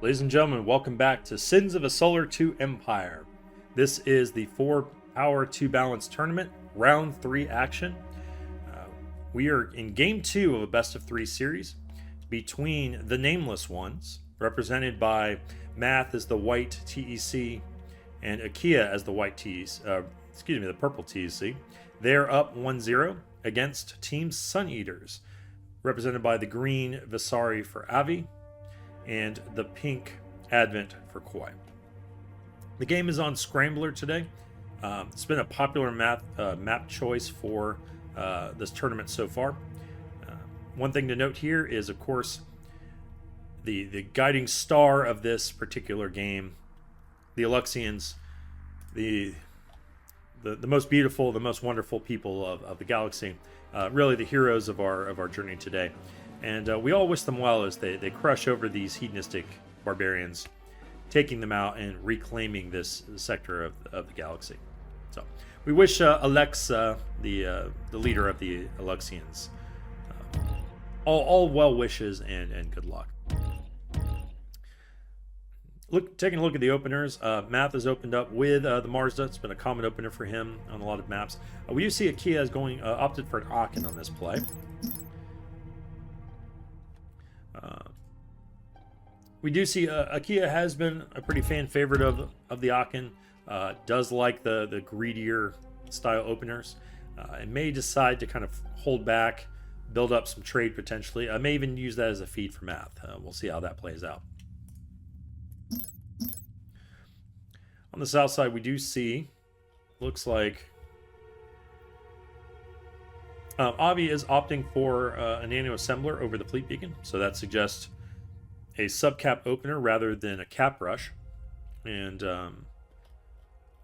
Ladies and gentlemen, welcome back to Sins of a Solar 2 Empire. This is the 4 Power 2 Balance Tournament, Round 3 action. We are in Game 2 of a best of 3 series between the nameless ones, represented by Math as the white TEC and Akia as the the purple TEC. They're up 1-0 against Team Suneaters, represented by the green Visari for Avi and the pink Advent for Koi. The game is on Scrambler today. It's been a popular map choice for this tournament so far. One thing to note here is, of course, the guiding star of this particular game, the Aluxians, the most beautiful, the most wonderful people of the galaxy, really the heroes of our journey today. And we all wish them well as they crush over these hedonistic barbarians, taking them out and reclaiming this sector of the galaxy. So we wish Alex, the leader of the Aluxians, all well wishes and good luck. Taking a look at the openers, Math has opened up with the Mazda. It's been a common opener for him on a lot of maps. We do see Akia is opted for an Aachen on this play. We do see Akia has been a pretty fan favorite of the Aachen. Does like the greedier style openers, and may decide to kind of hold back, build up some trade potentially. I may even use that as a feed for Math. We'll see how that plays out. On the south side, we do see, looks like Avi is opting for a nano assembler over the fleet beacon, so that suggests a subcap opener rather than a cap rush. And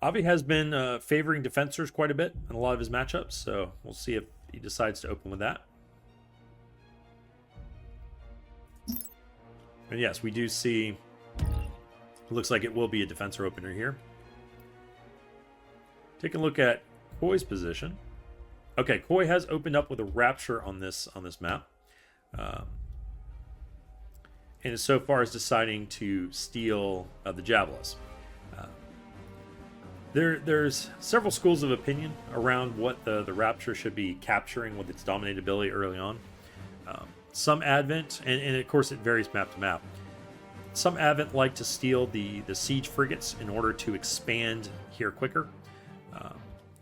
Avi has been favoring defensors quite a bit in a lot of his matchups, so we'll see if he decides to open with that. And yes, we do see, it looks like it will be a defensor opener here. Take a look at Koi's position. Okay, Koi has opened up with a Rapture on this map. And so far is deciding to steal the Javelus. There's several schools of opinion around what the Rapture should be capturing with its dominate ability early on. Some Advent, and of course it varies map to map. Some Advent like to steal the siege frigates in order to expand here quicker.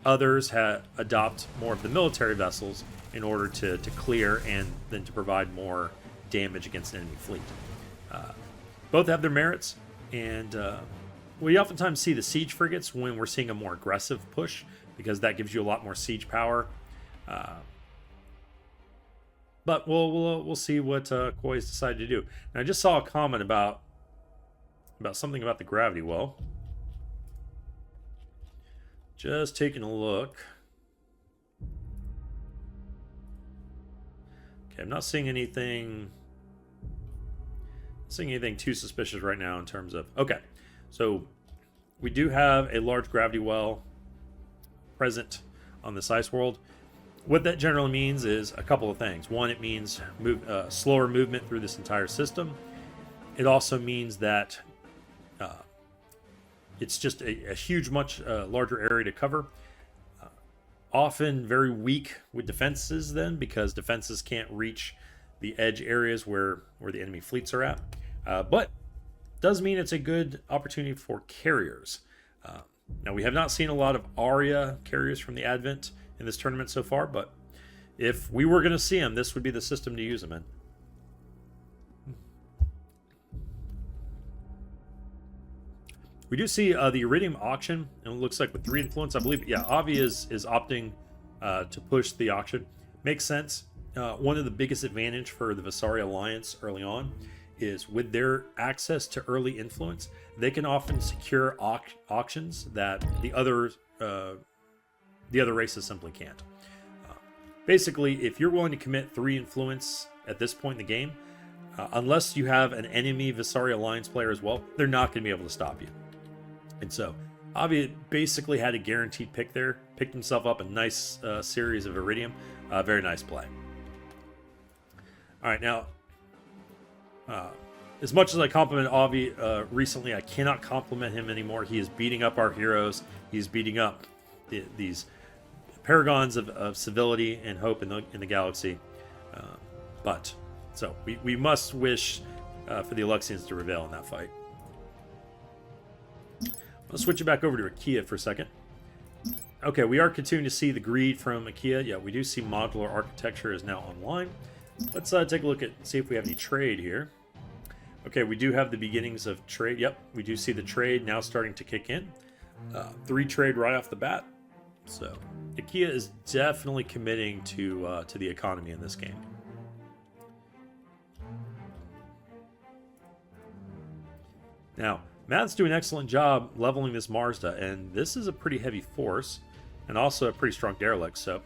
Others adopt more of the military vessels in order to clear and then to provide more damage against an enemy fleet. Both have their merits, and we oftentimes see the siege frigates when we're seeing a more aggressive push, because that gives you a lot more siege power. But we'll see what Koi has decided to do. And I just saw a comment about something about the gravity well. Just taking a look. Okay, I'm not seeing anything too suspicious right now in terms of... Okay, so we do have a large gravity well present on this ice world. What that generally means is a couple of things. One, it means slower movement through this entire system. It also means that it's just a huge, much larger area to cover. Often very weak with defenses then, because defenses can't reach the edge areas where the enemy fleets are at. But does mean it's a good opportunity for carriers. Now, we have not seen a lot of Aria carriers from the Advent in this tournament so far, but if we were going to see them, this would be the system to use them in. We do see the Iridium auction, and it looks like with 3 influence, I believe, yeah, Avi is opting to push the auction. Makes sense. One of the biggest advantage for the Visari Alliance early on is with their access to early influence, they can often secure auctions that the other races simply can't. Basically, if you're willing to commit 3 influence at this point in the game, unless you have an enemy Visari Alliance player as well, they're not going to be able to stop you. And so, Avi basically had a guaranteed pick there, picked himself up a nice series of Iridium. Very nice play. All right, now, as much as I compliment Avi recently, I cannot compliment him anymore. He is beating up our heroes. He's beating up these paragons of civility and hope in the galaxy. So we must wish for the Alexians to prevail in that fight. Let's switch it back over to Akia for a second. Okay, we are continuing to see the greed from Akia. Yeah, we do see modular architecture is now online. Let's take a look at see if we have any trade here. Okay, we do have the beginnings of trade. Yep, we do see the trade now starting to kick in. 3 trade right off the bat. So Akia is definitely committing to the economy in this game. Now, Matt's doing an excellent job leveling this Mazda, and this is a pretty heavy force, and also a pretty strong derelict. So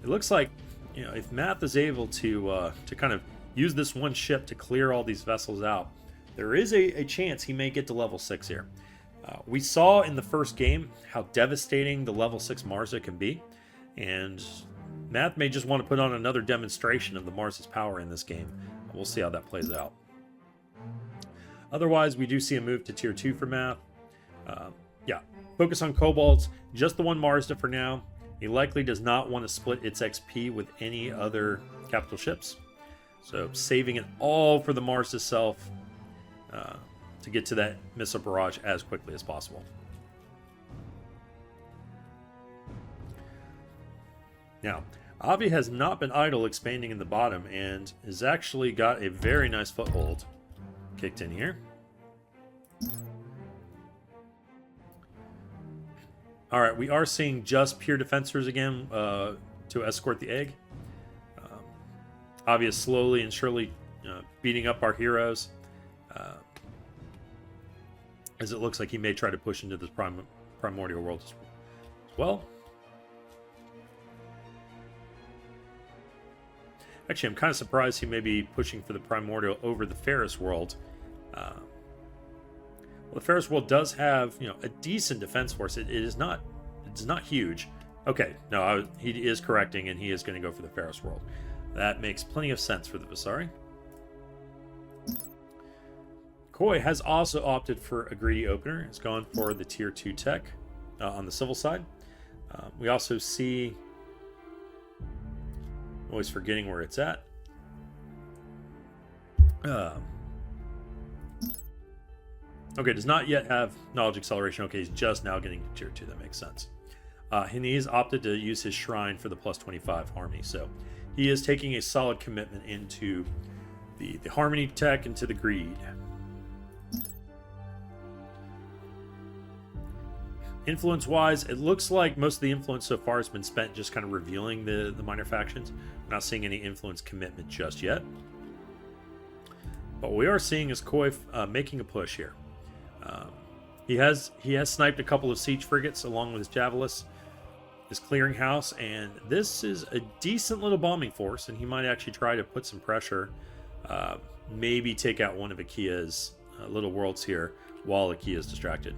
it looks like, you know, if Matt is able to kind of use this one ship to clear all these vessels out, there is a chance he may get to level 6 here. We saw in the first game how devastating the level 6 Mazda can be, and Matt may just want to put on another demonstration of the Mazda's power in this game. We'll see how that plays out. Otherwise, we do see a move to tier 2 for Math. Yeah, focus on Cobalts, just the one Mazda for now. He likely does not want to split its XP with any other capital ships. So saving it all for the Mazda itself to get to that missile barrage as quickly as possible. Now, Avi has not been idle expanding in the bottom and has actually got a very nice foothold kicked in here. All right, we are seeing just pure defensors again to escort the egg. Avi is slowly and surely beating up our heroes, as it looks like he may try to push into this primordial world as well. Actually, I'm kind of surprised he may be pushing for the primordial over the Ferris world. Well, the Ferris world does have, you know, a decent defense force. It's not huge. Okay, no, he is correcting, and he is going to go for the Ferris world. That makes plenty of sense for the Visari. Koi has also opted for a greedy opener. It's gone for the tier 2 tech on the civil side. We also see, always forgetting where it's at. Okay, does not yet have knowledge acceleration. Okay, he's just now getting to tier 2. That makes sense. And he's opted to use his shrine for the plus 25 harmony. So he is taking a solid commitment into the harmony tech and to the greed. Influence-wise, it looks like most of the influence so far has been spent just kind of revealing the minor factions. We're not seeing any influence commitment just yet. But what we are seeing is Koi making a push here. He has sniped a couple of siege frigates along with his Javelins, his clearinghouse, and this is a decent little bombing force, and he might actually try to put some pressure, maybe take out one of Akia's little worlds here while Akia is distracted.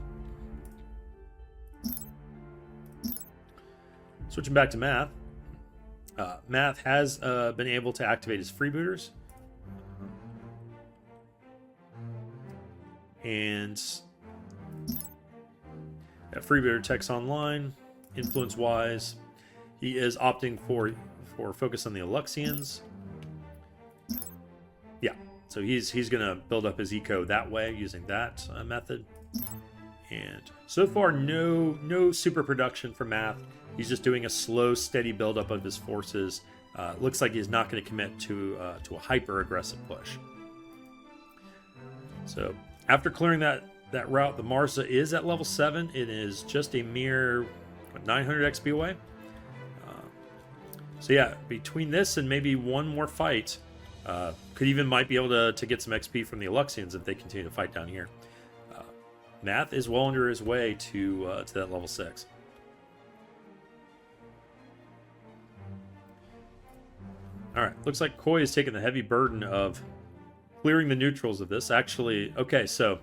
Switching back to Math. Math has been able to activate his freebooters. And freebooter tech's online. Influence-wise, he is opting for focus on the Alexians. Yeah, so he's going to build up his eco that way using that method. And so far, no super production for Math. He's just doing a slow, steady buildup of his forces. Looks like he's not going to commit to a hyper-aggressive push. So after clearing that route, the Marsa is at level 7. It is just a mere 900 XP away. So yeah, between this and maybe one more fight, might be able to get some XP from the Alexians if they continue to fight down here. Math is well under his way to that level 6. Alright, looks like Koi has taken the heavy burden of clearing the neutrals of this. Actually, okay, so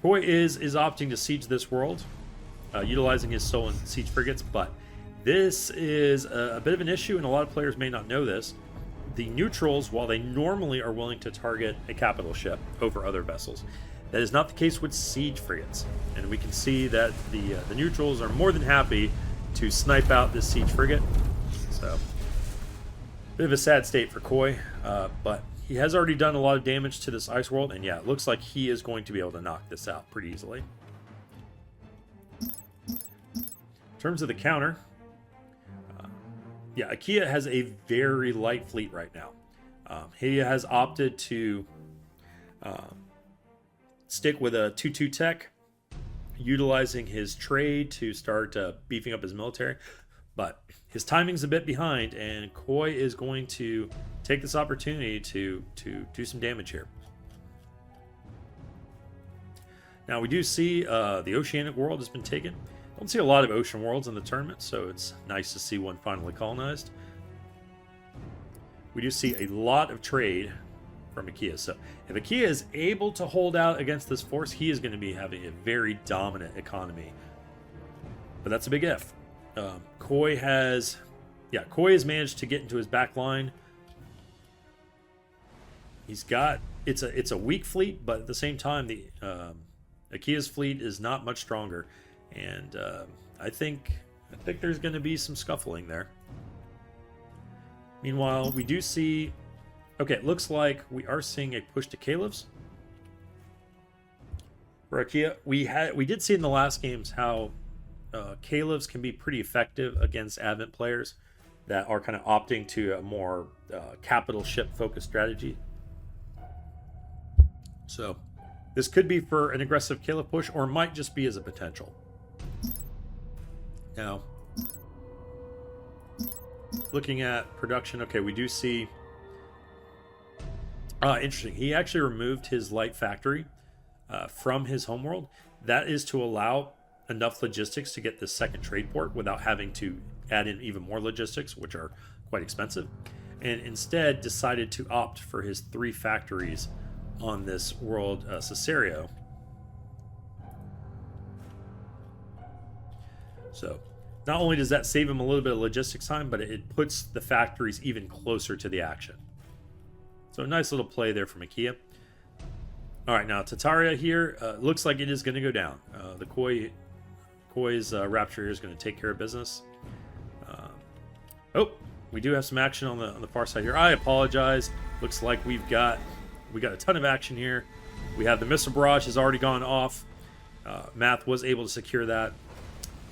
Koi is opting to siege this world, utilizing his stolen siege frigates, but this is a bit of an issue, and a lot of players may not know this. the neutrals, while they normally are willing to target a capital ship over other vessels, that is not the case with siege frigates. And we can see that the neutrals are more than happy to snipe out this siege frigate. So, bit of a sad state for Koi, but he has already done a lot of damage to this ice world, and yeah, it looks like he is going to be able to knock this out pretty easily. In terms of the counter, yeah, IKEA has a very light fleet right now. He has opted to stick with a 2-2 tech, utilizing his trade to start beefing up his military. But his timing's a bit behind, and Koi is going to take this opportunity to do some damage here. Now, we do see the Oceanic world has been taken. Don't see a lot of ocean worlds in the tournament, so it's nice to see one finally colonized. We do see a lot of trade from IKEA. So if IKEA is able to hold out against this force, he is going to be having a very dominant economy. But that's a big if. Koi has managed to get into his back line. He's got it's a weak fleet, but at the same time, the IKEA's fleet is not much stronger, and I think there's going to be some scuffling there. Meanwhile, we do see. Okay, it looks like we are seeing a push to Caliphs for IKEA. We did see in the last games how Caliphs can be pretty effective against Advent players that are kind of opting to a more capital ship focused strategy. So this could be for an aggressive Caliph push, or might just be as a potential. Now, looking at production, okay, we do see. Interesting. He actually removed his light factory from his homeworld. That is to allow enough logistics to get this second trade port without having to add in even more logistics, which are quite expensive. And instead decided to opt for his 3 factories on this world, Cesario. So not only does that save him a little bit of logistics time, but it puts the factories even closer to the action. So a nice little play there from IKEA. All right, now Tataria here looks like it is going to go down. The Koi's Rapture here is going to take care of business. Oh, we do have some action on the far side here. I apologize. Looks like we got a ton of action here. We have the missile barrage has already gone off. Math was able to secure that,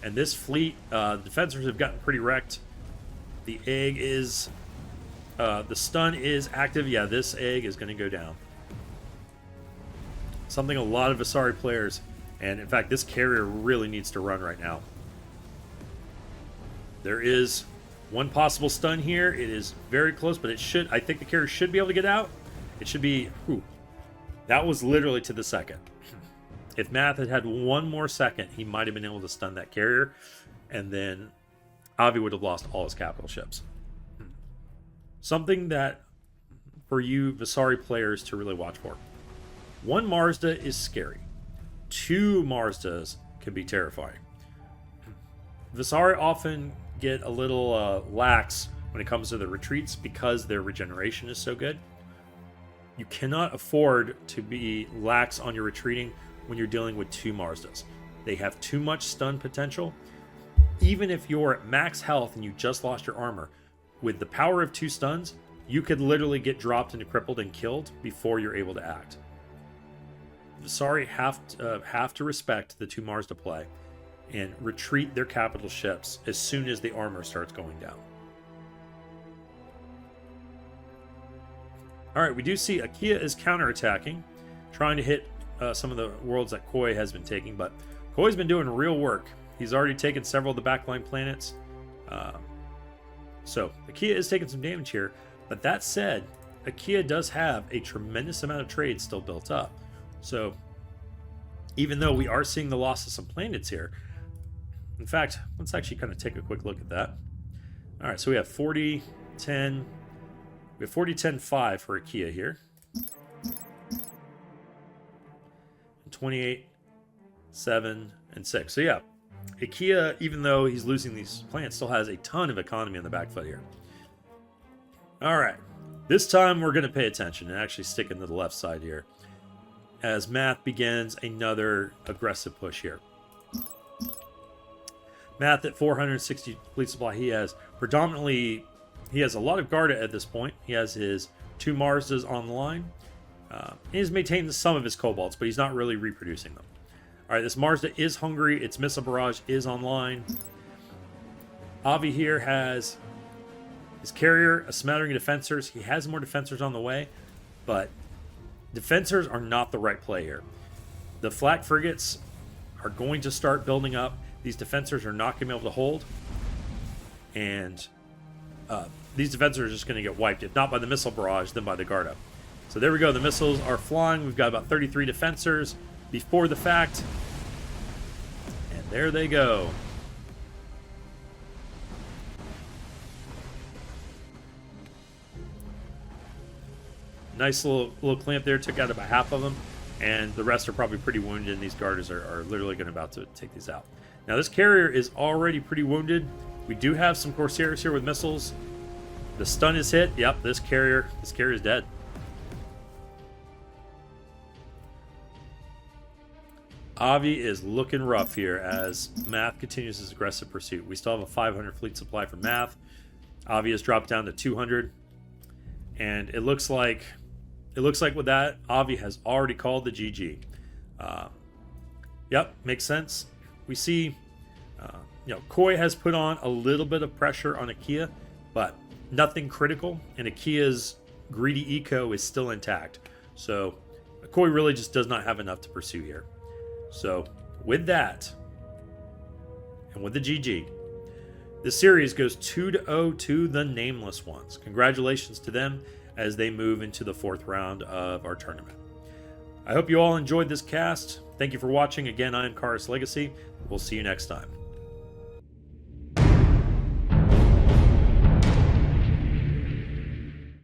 and this fleet, the defenders have gotten pretty wrecked. The egg is. The stun is active. Yeah, this egg is going to go down. Something a lot of Vasari players, and in fact, this carrier really needs to run right now. There is one possible stun here. It is very close, but I think the carrier should be able to get out. It should be, that was literally to the second. If Math had had one more second, he might have been able to stun that carrier, and then Avi would have lost all his capital ships. Something that, for you Vasari players to really watch for. 1 Marsda is scary. 2 Marsdas can be terrifying. Vasari often get a little lax when it comes to the retreats because their regeneration is so good. You cannot afford to be lax on your retreating when you're dealing with 2 Marsdas. They have too much stun potential. Even if you're at max health and you just lost your armor, with the power of 2 stuns, you could literally get dropped into crippled and killed before you're able to act. Vasari have to respect the 2 Marsda play and retreat their capital ships as soon as the armor starts going down. Alright, we do see IKEA is counterattacking, trying to hit some of the worlds that Koi has been taking, but Koi's been doing real work. He's already taken several of the backline planets. So IKEA is taking some damage here, but that said, IKEA does have a tremendous amount of trade still built up. So even though we are seeing the loss of some planets here, in fact, let's actually kind of take a quick look at that. All right, so we have 40, 10, we have 40, 10, 5 for IKEA here. 28, 7, and 6. So yeah, IKEA, even though he's losing these planets, still has a ton of economy on the back foot here. All right, This time we're going to pay attention and actually stick into the left side here as Math begins another aggressive push here. Math at 460 fleet supply. He has a lot of Garda at this point. He has his 2 Marsdas online. He's maintained some of his Cobalts, but he's not really reproducing them. All right, this Marsda is hungry. Its missile barrage is online. Avi here has his carrier, a smattering of defensors. He has more defensors on the way, but defensors are not the right play here. The flak frigates are going to start building up. These defensors are not going to be able to hold, and these defensors are just going to get wiped, if not by the missile barrage, then by the Garda. So there we go. The missiles are flying. We've got about 33 defensors before the fact, and there they go. Nice little clamp there. Took out about half of them, and the rest are probably pretty wounded, and these Gardas are literally about to take these out. Now this carrier is already pretty wounded. We do have some Corsairs here with missiles. The stun is hit. Yep, this carrier is dead. Avi is looking rough here as Math continues his aggressive pursuit. We still have a 500 fleet supply for Math. Avi has dropped down to 200, and it looks like with that, Avi has already called the GG. Yep, makes sense. We see, Koi has put on a little bit of pressure on Akia, but nothing critical, and Akia's greedy eco is still intact. So Koi really just does not have enough to pursue here. So with that, and with the GG, the series goes 2-0 to the Nameless ones. Congratulations to them as they move into the 4th round of our tournament. I hope you all enjoyed this cast. Thank you for watching. Again, I am Karaslegacy. We'll see you next time.